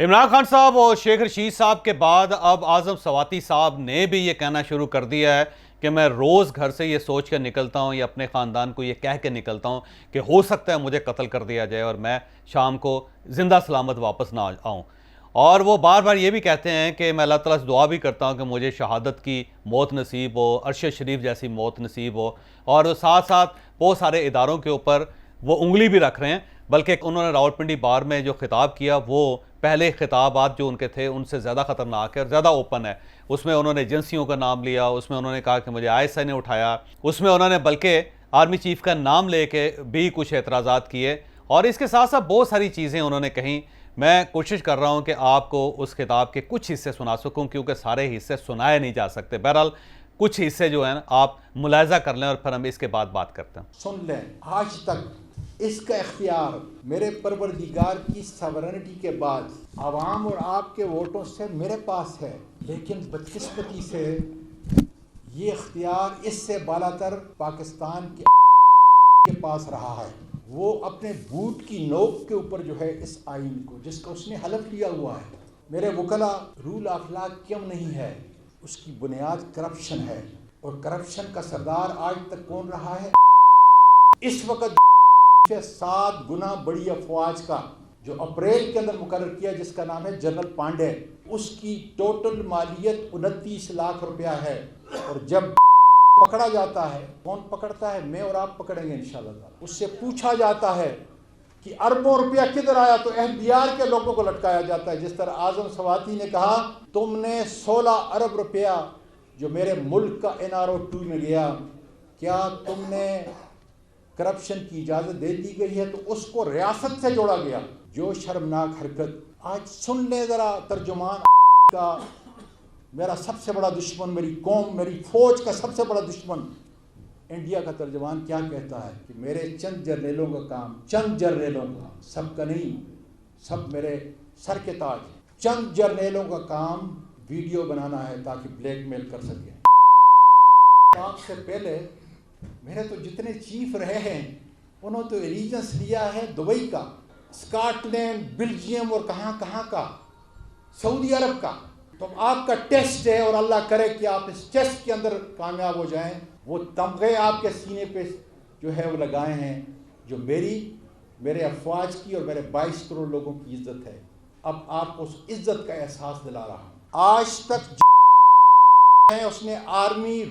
इमरान खान साहब और शेख रशीद साहब के बाद अब आज़म सवाती साहब ने भी ये कहना शुरू कर दिया है कि मैं रोज़ घर से ये सोच कर निकलता हूँ या अपने ख़ानदान को ये कह के निकलता हूँ कि हो सकता है मुझे कत्ल कर दिया जाए और मैं शाम को ज़िंदा सलामत वापस ना आऊँ। और वो बार बार ये भी कहते हैं कि मैं अल्लाह ताला से दुआ भी करता हूँ कि मुझे शहादत की मौत नसीब हो, अर्श शरीफ जैसी मौत नसीब हो। और साथ साथ बहुत सारे इदारों के ऊपर वो उंगली भी रख रहे हैं। बल्कि उन्होंने रावलपिंडी बार में जो खिताब किया वो पहले खिताबात जो उनके थे उनसे ज़्यादा ख़तरनाक है और ज़्यादा ओपन है। उसमें उन्होंने एजेंसियों का नाम लिया, उसमें उन्होंने कहा कि मुझे ISI ने उठाया, उसमें उन्होंने बल्कि आर्मी चीफ का नाम लेके भी कुछ एतराज़ात किए और इसके साथ साथ बहुत सारी चीज़ें उन्होंने कहीं। मैं कोशिश कर रहा हूँ कि आपको उस किताब के कुछ हिस्से सुना सकूँ क्योंकि सारे हिस्से सुनाए नहीं जा सकते। बहरहाल कुछ हिस्से जो हैं आप मुलाहिजा कर लें और फिर हम इसके बाद बात करते हैं। सुन लें, आज तक इसका इख्तियार मेरे परवरदिगार की सवरनिटी के बाद आवाम और आपके वोटों से मेरे पास है, लेकिन बदकिस्मती से ये इख्तियार इससे बालातर पाकिस्तान के पास रहा है। वो अपने बूट की नोक के ऊपर जो है इस आइन को जिसका उसने हलफ लिया हुआ है, मेरे वकला रूल ऑफ लॉ क्यों नहीं है, उसकी बुनियाद करप्शन है। और करप्शन का सरदार आज तक कौन रहा है? इस वक्त 7 गुना बड़ी अफवाज का जो अप्रैल के अंदर मुकर्रर किया जिसका नाम है जनरल पांडे, उसकी टोटल मालियत 29 लाख रुपया है। और जब पकड़ा जाता है, कौन पकड़ता है? मैं और आप पकड़ेंगे इंशाअल्लाह। उससे पूछा जाता है कि अरबों रुपया किधर आया, तो एहतियार के लोगों को लटकाया जाता है। जिस तरह आज़म सवाती ने कहा, तुमने 16 अरब रुपया जो मेरे मुल्क का NRO 2 में गया, क्या तुमने करप्शन की इजाज़त दे दी गई है? तो उसको रियासत से जोड़ा गया। जो शर्मनाक हरकत। आज सुन ले ज़रा तर्जुमान का, मेरा सबसे बड़ा दुश्मन मेरी कौम, मेरी फौज का सबसे बड़ा दुश्मन इंडिया का तर्जुमान क्या कहता है कि मेरे चंद जर्नेलों का काम, चंद जर्नेलों का, सबका नहीं, सब मेरे सर के ताज, चंद जर्नेलों का काम वीडियो बनाना है ताकि ब्लैकमेल कर सके। आपसे पहले मेरे तो जितने चीफ रहे हैं उन्होंने तो एलिजेंस लिया है दुबई का, स्कॉटलैंड, बेल्जियम और कहाँ कहाँ का, सऊदी अरब का। तो आपका टेस्ट है और अल्लाह करे कि आप इस टेस्ट के अंदर कामयाब हो जाएं। वो तमगे आपके सीने पे जो है वो लगाए हैं जो मेरे अफवाज की और मेरे 22 करोड़ लोगों की इज्जत है। अब आपको उस इज्जत का एहसास दिला रहा हूँ। आज तक उसने आर्मी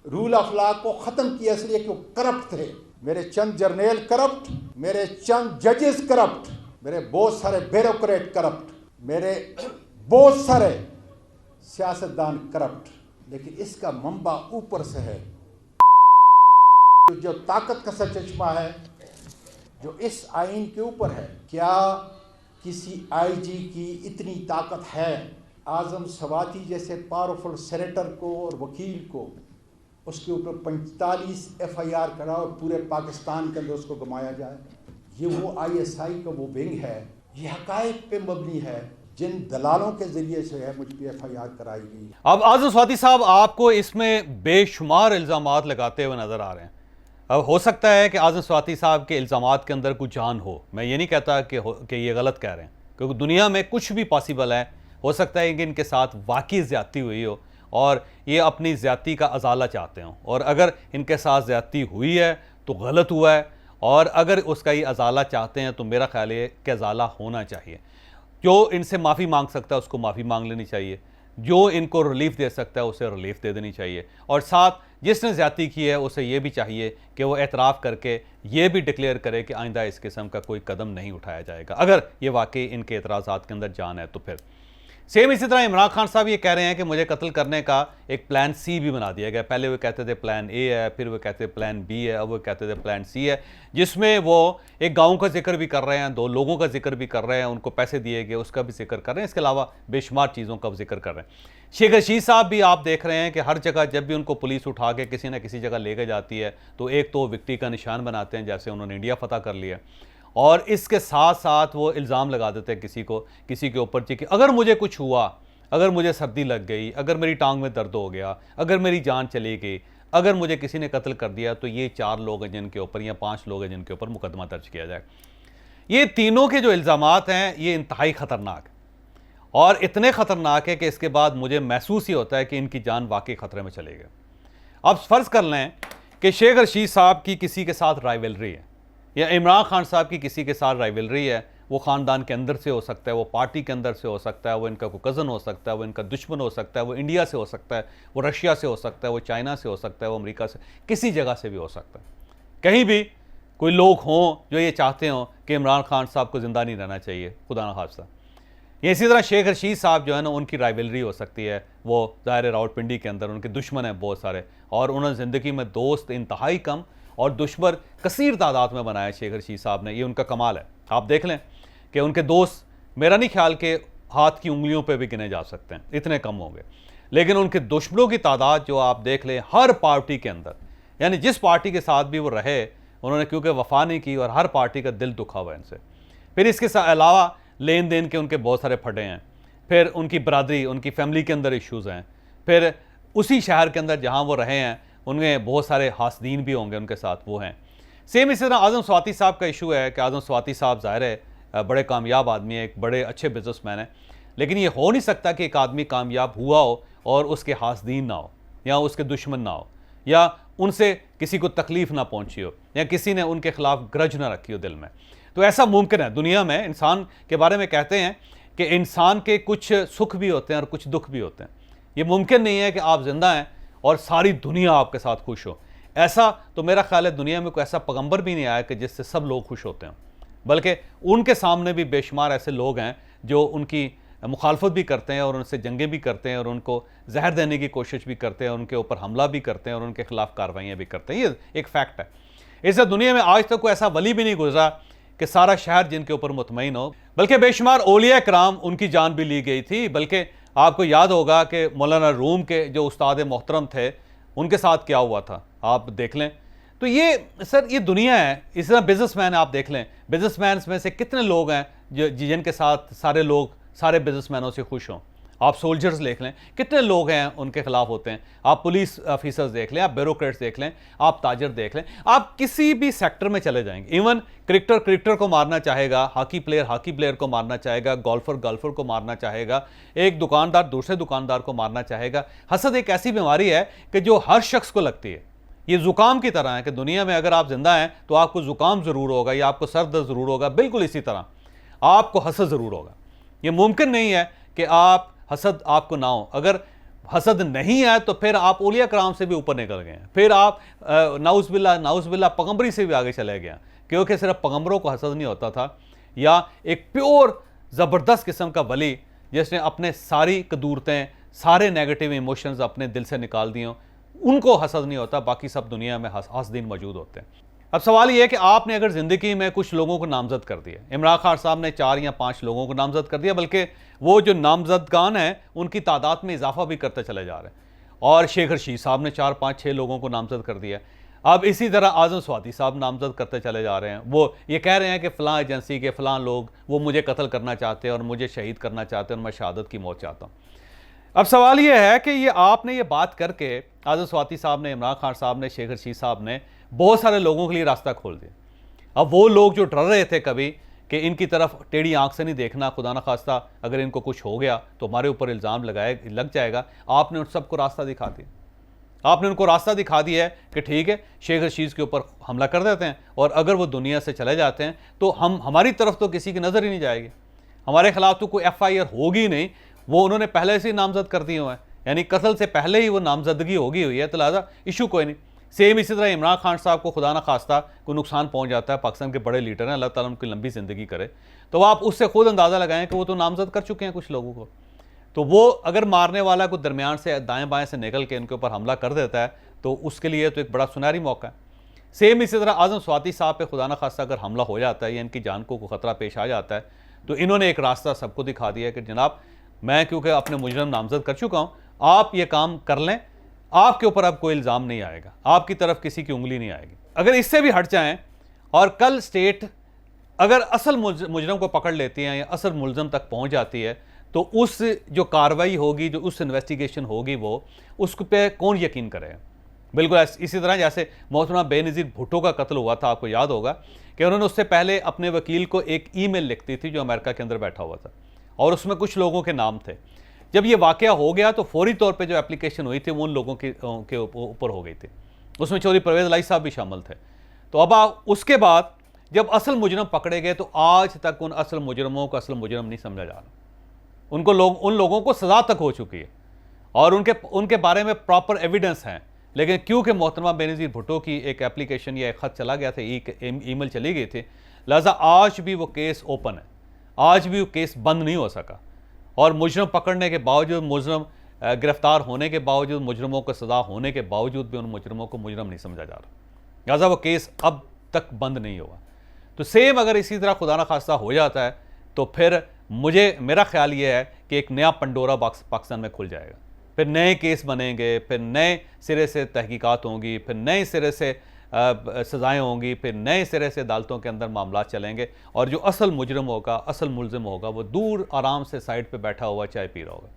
रूल ऑफ लॉ को ख़त्म किया इसलिए कि वो करप्ट थे। मेरे चंद जर्नल करप्ट, मेरे चंद जजेस करप्ट, मेरे बहुत सारे ब्यूरोक्रेट करप्ट, मेरे बहुत सारे सियासतदान करप्ट। लेकिन इसका मंबा ऊपर से है। जो ताकत का सचचमा है जो इस आइन के ऊपर है, क्या किसी IG की इतनी ताकत है आज़म सवाती जैसे पावरफुल सेनेटर को और वकील को उसके ऊपर 45 FIR करा और पूरे पाकिस्तान के अंदर उसको घुमाया जाए? ये वो ISI का वो विंग है, ये हकायक पे मबनी है जिन दलालों के जरिए से है मुझ पर FIR कराई गई। अब आज़म सवाती साहब आपको इसमें बेशुमार इल्ज़ामात लगाते हुए नज़र आ रहे हैं। अब हो सकता है कि आज़म सवाती साहब के इल्ज़ामात के अंदर कुछ जान हो, मैं ये नहीं कहता कि ये गलत कह रहे हैं, क्योंकि दुनिया में कुछ भी पॉसिबल है। हो सकता है कि इनके साथ वाकई ज़्यादती हुई हो और ये अपनी ज़्यादती का अजाला चाहते हों, और अगर इनके साथ ज़्यादती हुई है तो गलत हुआ है, और अगर उसका ये अजाला चाहते हैं तो मेरा ख्याल है कि अजाला होना चाहिए। जो इनसे माफ़ी मांग सकता है उसको माफ़ी मांग लेनी चाहिए, जो इनको रिलीफ दे सकता है उसे रिलीफ दे देनी चाहिए, और साथ जिसने ज़्यादती की है उसे ये भी चाहिए कि वो एतराफ़ करके ये भी डिक्लेयर करे कि आइंदा इस किस्म का कोई कदम नहीं उठाया जाएगा। अगर ये वाकई इनके एतराज़ात के अंदर जान है तो फिर सेम इसी तरह इमरान खान साहब ये कह रहे हैं कि मुझे कत्ल करने का एक प्लान C भी बना दिया गया। पहले वो कहते थे प्लान A है, फिर वो कहते थे प्लान B है, अब वो कहते थे प्लान C है, जिसमें वो एक गांव का जिक्र भी कर रहे हैं, 2 लोगों का जिक्र भी कर रहे हैं, उनको पैसे दिए गए उसका भी जिक्र कर रहे हैं, इसके अलावा बेशुमार चीज़ों का जिक्र कर रहे हैं। शेख रशीद साहब भी आप देख रहे हैं कि हर जगह जब भी उनको पुलिस उठा के किसी न किसी जगह लेकर जाती है तो एक तो विक्टी का निशान बनाते हैं, जैसे उन्होंने इंडिया फतह कर लिया, और इसके साथ साथ वो इल्ज़ाम लगा देते हैं किसी के ऊपर कि अगर मुझे कुछ हुआ, अगर मुझे सर्दी लग गई, अगर मेरी टांग में दर्द हो गया, अगर मेरी जान चली गई, अगर मुझे किसी ने कत्ल कर दिया तो ये 4 लोग हैं जिनके ऊपर या 5 लोग हैं जिनके ऊपर मुकदमा दर्ज किया जाए। ये तीनों के जो इल्ज़ामात हैं ये इंतहाई ख़तरनाक। और इतने ख़तरनाक है कि इसके बाद मुझे महसूस ही होता है कि इनकी जान वाकई ख़तरे में चली गई। अब फ़र्ज़ कर लें कि शेख रशीद साहब की किसी के साथ राइवलरी है, या इमरान खान साहब की किसी के साथ राइवलरी है। वो ख़ानदान के अंदर से हो सकता है, वो पार्टी के अंदर से हो सकता है, वो इनका कोई कज़न हो सकता है, वो इनका दुश्मन हो सकता है, वो इंडिया से हो सकता है, वो रशिया से हो सकता है, वो चाइना से हो सकता है, वो अमेरिका से, किसी जगह से भी हो सकता है। कहीं भी कोई लोग हों जो ये चाहते हों कि इमरान खान साहब को ज़िंदा नहीं रहना चाहिए, खुदा न खास्ता। ये इसी तरह शेख रशीद साहब जो है ना, उनकी राइवलरी हो सकती है। वो ज़ाहिर रावलपिंडी के अंदर उनके दुश्मन हैं बहुत सारे, और उन्होंने ज़िंदगी में दोस्त इंतहाई कम और दुश्मन कसीर तादाद में बनाया शेख रशीद साहब ने। ये उनका कमाल है। आप देख लें कि उनके दोस्त मेरा नहीं ख्याल के हाथ की उंगलियों पे भी गिने जा सकते हैं, इतने कम होंगे। लेकिन उनके दुश्मनों की तादाद जो आप देख लें हर पार्टी के अंदर, यानी जिस पार्टी के साथ भी वो रहे उन्होंने क्योंकि वफा नहीं की, और हर पार्टी का दिल दुखा हुआ है इनसे। फिर इसके अलावा लेन देन के उनके बहुत सारे फटे हैं, फिर उनकी बरादरी, उनकी फैमिली के अंदर इश्यूज़ हैं, फिर उसी शहर के अंदर जहाँ वो रहे हैं उनमें बहुत सारे हासदीन भी होंगे उनके साथ, वो हैं। सेम इसी तरह आज़म स्वाति साहब का इशू है कि आज़म स्वाति साहब ज़ाहिर है बड़े कामयाब आदमी है, एक बड़े अच्छे बिजनेसमैन है, लेकिन ये हो नहीं सकता कि एक आदमी कामयाब हुआ हो और उसके हासदीन ना हो, या उसके दुश्मन ना हो, या उनसे किसी को तकलीफ़ ना पहुंची हो, या किसी ने उनके खिलाफ ग्रज ना रखी हो दिल में। तो ऐसा मुमकिन है। दुनिया में इंसान के बारे में कहते हैं कि इंसान के कुछ सुख भी होते हैं और कुछ दुख भी होते हैं। ये मुमकिन नहीं है कि आप जिंदा हैं और सारी दुनिया आपके साथ खुश हो। ऐसा तो मेरा ख्याल है दुनिया में कोई ऐसा पैगंबर भी नहीं आया कि जिससे सब लोग खुश होते हैं, बल्कि उनके सामने भी बेशुमार ऐसे लोग हैं जो उनकी मुखालफत भी करते हैं और उनसे जंगें भी करते हैं और उनको जहर देने की कोशिश भी करते हैं, उनके ऊपर हमला भी करते हैं और उनके खिलाफ कार्रवाइयाँ भी करते हैं। ये एक फैक्ट है। इससे दुनिया में आज तक कोई ऐसा वली भी नहीं गुजरा कि सारा शहर जिनके ऊपर मुतमईन हो, बल्कि बेशुमार औलिया कराम उनकी जान भी ली गई थी। बल्कि आपको याद होगा कि मौलाना रूम के जो उस्ताद मोहतरम थे उनके साथ क्या हुआ था, आप देख लें। तो ये सर ये दुनिया है। इस तरह बिजनेसमैन आप देख लें, बिजनेसमैन में से कितने लोग हैं जो जिनके साथ सारे लोग सारे बिजनेसमैनों से खुश हों। आप सोल्जर्स देख लें, कितने लोग हैं उनके खिलाफ होते हैं। आप पुलिस ऑफिसर्स देख लें, आप ब्यूरोक्रेट्स देख लें, आप ताजर देख लें, आप किसी भी सेक्टर में चले जाएंगे। इवन क्रिकेटर को मारना चाहेगा, हॉकी प्लेयर को मारना चाहेगा, गोल्फर को मारना चाहेगा, एक दुकानदार दूसरे दुकानदार को मारना चाहेगा। हसद एक ऐसी बीमारी है कि जो हर शख्स को लगती है। ये जुकाम की तरह है कि दुनिया में अगर आप जिंदा हैं तो आपको जुकाम ज़रूर होगा या आपको सर दर्द ज़रूर होगा, बिल्कुल इसी तरह आपको हसद ज़रूर होगा। ये मुमकिन नहीं है कि आप हसद आपको ना हो। अगर हसद नहीं है तो फिर आप औलिया कराम से भी ऊपर निकल गए हैं, फिर आप नाउज़बिल्ला पैगंबरी से भी आगे चले गए, क्योंकि सिर्फ पैगंबरों को हसद नहीं होता था, या एक प्योर ज़बरदस्त किस्म का वली जिसने अपने सारी कदूरतें सारे नेगेटिव इमोशंस अपने दिल से निकाल दिए, उनको हसद नहीं होता। बाकी सब दुनिया में हासदीन मौजूद होते हैं। अब सवाल यह है कि आपने अगर ज़िंदगी में कुछ लोगों को नामजद कर दिया, इमरान खान साहब ने 4 या 5 लोगों को नामजद कर दिया, बल्कि वो जो नामजदगान हैं उनकी तादाद में इजाफा भी करते चले जा रहे हैं, और शेख रशीद साहब ने 4, 5, 6 लोगों को नामजद कर दिया। अब इसी तरह आज़म स्वाति साहब नामजद करते चले जा रहे हैं। वो ये कह रहे हैं कि फ़लाँ एजेंसी के फ़लाँ लोग वो मुझे कत्ल करना चाहते हैं और मुझे शहीद करना चाहते हैं और मैं शहादत की मौत चाहता हूँ। अब सवाल ये है कि ये आपने ये बात करके आज़म स्वाति साहब ने, इमरान खान साहब ने, शेख रशीद साहब ने बहुत सारे लोगों के लिए रास्ता खोल दिया। अब वो लोग जो डर रहे थे कभी कि इनकी तरफ टेढ़ी आंख से नहीं देखना, खुदा न खास्ता अगर इनको कुछ हो गया तो हमारे ऊपर इल्ज़ाम लग जाएगा, आपने उन सबको रास्ता दिखा दिया। आपने उनको रास्ता दिखा दिया है कि ठीक है शेख रशीद के ऊपर हमला कर देते हैं, और अगर वो दुनिया से चले जाते हैं तो हमारी तरफ तो किसी की नज़र ही नहीं जाएगी, हमारे खिलाफ तो कोई FIR होगी नहीं। वो उन्होंने पहले से ही नामजद कर दिए हुए हैं, यानी कत्ल से पहले ही वो नामजदगी होगी हुई है, तो लिहाजा इशू कोई नहीं। सेम इसी तरह इमरान खान साहब को खुदा न खास्ता कोई नुकसान पहुंच जाता है, पाकिस्तान के बड़े लीडर हैं, अल्लाह ताला उनकी लंबी ज़िंदगी करे, तो आप उससे खुद अंदाज़ा लगाएं कि वो तो नामजद कर चुके हैं कुछ लोगों को। तो वो अगर मारने वाला को दरमियान से दाएँ बाएँ से निकल के इनके ऊपर हमला कर देता है तो उसके लिए तो एक बड़ा सुनहरी मौका है। सेम इसी तरह आज़म स्वाति साहब पे खुदा न खास्ता अगर हमला हो जाता है या इनकी जान को खतरा पेश आ जाता है, तो इन्होंने एक रास्ता सबको दिखा दिया कि जनाब मैं क्योंकि अपने मुजरम नामजद कर चुका हूँ, आप ये काम कर लें, आपके ऊपर अब कोई इल्ज़ाम नहीं आएगा, आपकी तरफ किसी की उंगली नहीं आएगी। अगर इससे भी हट जाएं और कल स्टेट अगर असल मुजरम को पकड़ लेती है या असल मुलज़म तक पहुँच जाती है, तो उस जो कार्रवाई होगी, जो उस इन्वेस्टिगेशन होगी, वो उस पर कौन यकीन करेगा। बिल्कुल इसी तरह जैसे मौलाना बेनज़ीर भुट्टो का कत्ल हुआ था, आपको याद होगा कि उन्होंने उससे पहले अपने वकील को एक ईमेल लिखती थी जो अमेरिका के अंदर बैठा हुआ था, और उसमें कुछ लोगों के नाम थे। जब ये वाक़या हो गया तो फौरी तौर पे जो एप्लीकेशन हुई थी वो उन लोगों के ऊपर हो गई थी, उसमें चौधरी परवेज़ इलाही साहब भी शामिल थे। तो अब उसके बाद जब असल मुजरम पकड़े गए तो आज तक उन असल मुजरमों को असल मुजरम नहीं समझा जा रहा। उन लोगों को सज़ा तक हो चुकी है और उनके बारे में प्रॉपर एविडेंस हैं, लेकिन क्योंकि मोहतरमा बेनज़ीर भुट्टो की एक एप्लीकेशन या एक ख़त चला गया था, ईमेल चली गई थी, लिहाजा आज भी वो केस ओपन है, आज भी वो केस बंद नहीं हो सका। और मुजरम पकड़ने के बावजूद, मुजरम गिरफ्तार होने के बावजूद, मुजरमों को सज़ा होने के बावजूद भी उन मुजरमों को मुजरम नहीं समझा जा रहा, लिहाजा वो केस अब तक बंद नहीं हुआ। तो सेम अगर इसी तरह खुदा न खास्ता हो जाता है तो फिर मेरा ख्याल ये है कि एक नया पंडोरा बॉक्स पाकिस्तान में खुल जाएगा, फिर नए केस बनेंगे, फिर नए सिरे से तहकीकात होंगी, फिर नए सिरे से सज़ाएँ होंगी, फिर नए सिरे से अदालतों के अंदर मामला चलेंगे और जो असल मुजरम होगा, असल मुलजिम होगा, वो दूर आराम से साइड पे बैठा हुआ चाय पी रहा होगा,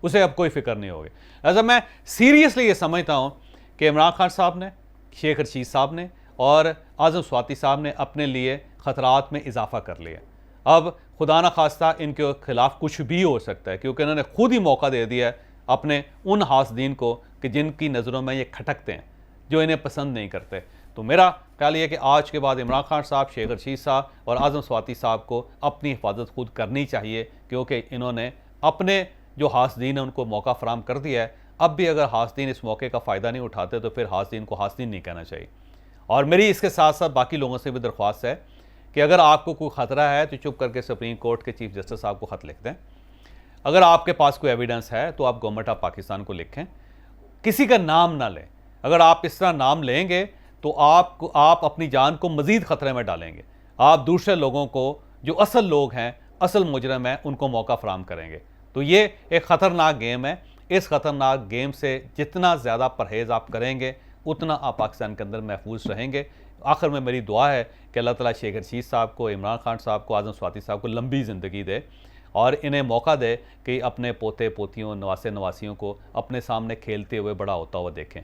उसे अब कोई फिक्र नहीं होगी। लिहाजा मैं सीरियसली ये समझता हूँ कि इमरान खान साहब ने, शेख रशीद साहब ने और आज़म स्वाति साहब ने अपने लिए ख़तरात में इजाफा कर लिया। अब खुदा न खास्ता इनके खिलाफ कुछ भी हो सकता है, क्योंकि इन्होंने खुद ही मौका दे दिया है अपने उन हासदीन को कि जिनकी नज़रों में ये खटकते हैं, जो इन्हें पसंद नहीं करते। तो मेरा ख्याल ये कि आज के बाद इमरान खान साहब, शेख रशीद साहब और आज़म स्वाति साहब को अपनी हिफाजत खुद करनी चाहिए, क्योंकि इन्होंने अपने जो हासदीन है उनको मौका फराम कर दिया है। अब भी अगर हासदीन इस मौके का फ़ायदा नहीं उठाते तो फिर हासदीन को हासदीन नहीं कहना चाहिए। और मेरी इसके साथ साथ बाकी लोगों से भी दरख्वास्त है कि अगर आपको कोई ख़तरा है तो चुप करके सुप्रीम कोर्ट के चीफ जस्टिस साहब को ख़त लिख दें। अगर आपके पास कोई एविडेंस है तो आप गवर्नमेंट ऑफ पाकिस्तान को लिखें, किसी का नाम ना लें। अगर आप इस तरह नाम लेंगे तो आप अपनी जान को मज़ीद ख़तरे में डालेंगे। आप दूसरे लोगों को, जो असल लोग हैं, असल मुजरम हैं, उनको मौका फराम करेंगे। तो ये एक ख़तरनाक गेम है। इस ख़तरनाक गेम से जितना ज़्यादा परहेज़ आप करेंगे उतना आप पाकिस्तान के अंदर महफूज रहेंगे। आखिर में मेरी दुआ है कि अल्लाह ताला शेख रशीद साहब को, इमरान खान साहब को, आज़म स्वाति साहब को लंबी ज़िंदगी दे और इन्हें मौका दे कि अपने पोते पोतियों, नवासे नवासियों को अपने सामने खेलते हुए बड़ा होता हुआ देखें।